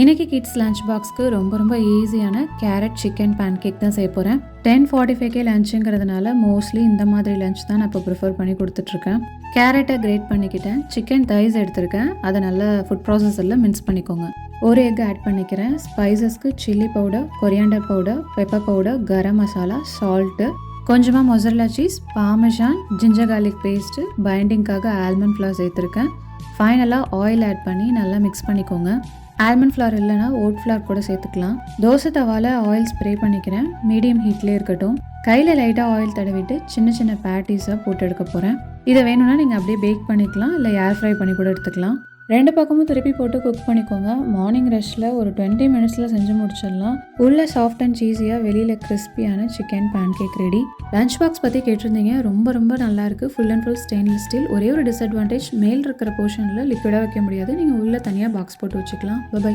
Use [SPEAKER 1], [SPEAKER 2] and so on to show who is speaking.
[SPEAKER 1] இன்னைக்கு kids lunch பாக்ஸ்க்கு ரொம்ப ஈஸியான கேரட் சிக்கன் பேன்கேக் தான் செய்ய போகிறேன். 10:45 லஞ்சுங்கிறதுனால மோஸ்ட்லி இந்த மாதிரி லஞ்ச் தான் நான் இப்போ ப்ரிஃபர் பண்ணி கொடுத்துட்ருக்கேன். கேரட்டை கிரேட் பண்ணிக்கிட்டேன், சிக்கன் தைஸ் எடுத்திருக்கேன், அதை நல்லா ஃபுட் ப்ராசஸரில் மின்ஸ் பண்ணிக்கோங்க. ஒரு எக் ஆட் பண்ணிக்கிறேன். ஸ்பைசஸ்க்கு chilli powder, coriander powder, pepper powder, garam masala, salt, கொஞ்சமாக mozzarella cheese, parmesan, ginger garlic paste, பைண்டிங்காக ஆல்மண்ட் ஃப்ளவர் சேர்த்துருக்கேன். ஃபைனலாக ஆயில் ஆட் பண்ணி நல்லா மிக்ஸ் பண்ணிக்கோங்க. ஆல்மண்ட் ஃப்ளவர் இல்லைனா ஓட் ஃப்ளவர் கூட சேர்த்துக்கலாம். தோசை தவால ஆயில் ஸ்ப்ரே பண்ணிக்கிறேன். மீடியம் ஹீட்லேயே இருக்கட்டும். கையில் லைட்டாக ஆயில் தடவிட்டு சின்ன சின்ன பேட்டிஸாக போட்டு எடுக்க போகிறேன். இதை வேணும்னா நீங்கள் அப்படியே பேக் பண்ணிக்கலாம், இல்லை ஏர் ஃப்ரை பண்ணி கூட எடுத்துக்கலாம். ரெண்டு பக்கமும் திருப்பி போட்டு குக் பண்ணிக்கோங்க. மார்னிங் ரஷ்ல ஒரு 20 மினிட்ஸில் செஞ்சு முடிச்சிடலாம். உள்ள சாஃப்ட் அண்ட் சீஸியாக, வெளியில் கிறிஸ்பியான chicken pancake ready. Lunch box பற்றி கேட்டிருந்தீங்க. ரொம்ப நல்லா இருக்குது. Full and full stainless steel. ஒரே ஒரு டிஸ்அட்வான்டேஜ், மேல் இருக்கிற போர்ஷனில் லிக்விடாக வைக்க முடியாது. நீங்கள் உள்ள தனியாக பாக்ஸ் போட்டு வச்சுக்கலாம். பை.